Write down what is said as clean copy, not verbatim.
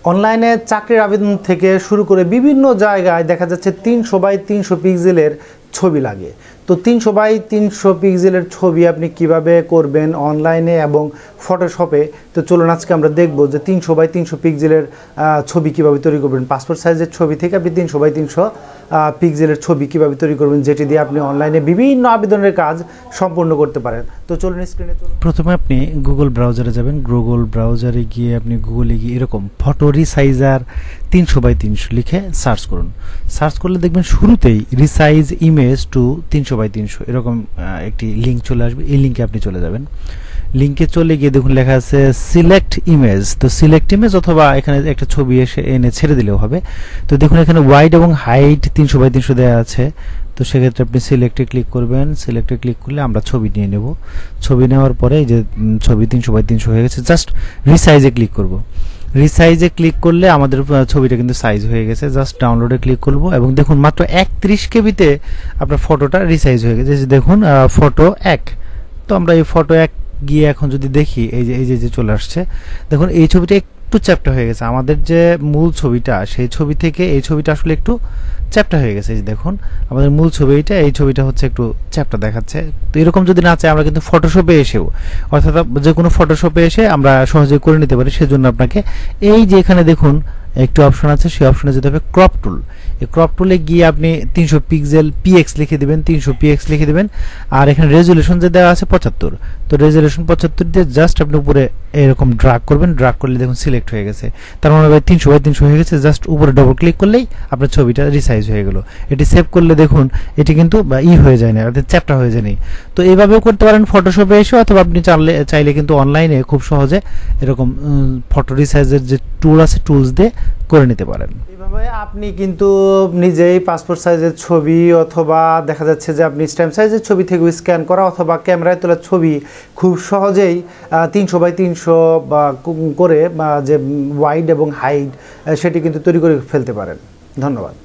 অনলাইনে চাকরির আবেদন থেকে শুরু করে বিভিন্ন জায়গায় দেখা যাচ্ছে 300 বাই 300 পিক্সেলের ছবি লাগে। তো 300 বাই 300 পিক্সেলের ছবি আপনি কিভাবে করবেন অনলাইনে এবং ফটোশপে। তো চলুন আজকে আমরা দেখব যে 300 বাই 300 পিক্সেলের ছবি কিভাবে তৈরি করবেন। পাসপোর্ট সাইজের ছবি থেকে আপনি 300 বাই 300 পিক্সেলের ছবি কিভাবে তৈরি করবেন, যেটি দিয়ে আপনি অনলাইনে বিভিন্ন আবেদনের কাজ সম্পূর্ণ করতে পারেন। তো চলুন স্ক্রিনে প্রথমে আপনি গুগল ব্রাউজারে যাবেন। গুগল ব্রাউজারে গিয়ে আপনি গুগলে গিয়ে এরকম ফটো রিসাইজার 300 বাই 300 লিখে সার্চ করুন। সার্চ করলে দেখবেন শুরুতেই রিসাইজ ইমেজ টু 300 বাই 300 এরকম একটি লিঙ্ক চলে আসবে। এই লিঙ্কে আপনি চলে যাবেন। লিঙ্কে চলে গিয়ে দেখুন লেখা আছে সিলেক্ট ইমেজ। তো সিলেক্ট ইমেজ অথবা এখানে একটা ছবি এনে ছেড়ে দিলেও হবে। তো দেখুন এখানে ওয়াইড এবং হাইট 300 বাই 300 দেওয়া আছে। তো সেক্ষেত্রে আপনি সিলেক্টে ক্লিক করবেন। সিলেক্টে ক্লিক করলে আমরা ছবি নিয়ে নেব। ছবি নেওয়ার পরে এই যে ছবি 300 বাই 300 হয়ে গেছে, জাস্ট রিসাইজে ক্লিক করব। রিসাইজে ক্লিক করলে আমাদের ছবিটা কিন্তু সাইজ হয়ে গেছে। জাস্ট ডাউনলোডে ক্লিক করব এবং দেখুন মাত্র 31 কেবিতে আপনার ফটোটা রিসাইজ হয়ে গেছে। দেখুন ফটো 1। তো আমরা এই ফটো 1 গিয়ে এখন যদি দেখি এই যে চলে আসছে, দেখুন এই ছবিটা একটু চ্যাপ্টা হয়ে গেছে। আমাদের যে মূল ছবিটা সেই ছবি থেকে এই ছবিটা আসলে একটু চ্যাপ্টা হয়ে গেছে। এই দেখুন আমাদের মূল ছবি এই ছবিটা হচ্ছে একটু চ্যাপ্টা দেখাচ্ছে। তো এরকম যদি না চাই আমরা কিন্তু ফটোশপে এসেও, অর্থাৎ যে কোনো ফটোশপে এসে আমরা সহজে করে নিতে পারি। সেজন্য আপনাকে এই যে এখানে দেখুন একটু অপশন আছে, সেই অপশনে যেতে হবে ক্রপ টুল। এই ক্রপ টুলে গিয়ে আপনি 300 পিক্সেল পিএক্স লিখে দিবেন, 300 পিএক্স লিখে দিবেন। আর এখানে রেজুলেশন যে দেওয়া আছে 75। তো রেজুলেশন 75 দিয়ে জাস্ট আপনি উপরে এরকম ড্রাগ করবেন। ড্রাগ করলে দেখুন সিলেক্ট হয়ে গেছে। তার মানে 300 বাই 300 হয়ে গেছে। জাস্ট উপরে ডবল ক্লিক করলেই আপনার ছবিটা রিসাইজ হয়ে গেল। এটি সেভ করলে দেখুন এটি কিন্তু হয়ে যায় না, অর্থাৎ চ্যাপ্টা হয়ে যায় না। তো এইভাবেও করতে পারেন ফটোশপে এসে, অথবা আপনি চাইলে কিন্তু অনলাইনে খুব সহজে এরকম ফটো রিসাইজের যে টুল আছে টুলস দিয়ে করে নিতে পারেন। এইভাবে আপনি কিন্তু নিজেই পাসপোর্ট সাইজের ছবি অথবা দেখা যাচ্ছে যে আপনি স্ট্যাম্প সাইজের ছবি থেকে স্ক্যান করা অথবা ক্যামেরায় তোলা ছবি খুব সহজেই 300 বাই 300 করে যে ওয়াইড এবং হাইট সেটি কিন্তু তৈরি করে ফেলতে পারেন। ধন্যবাদ।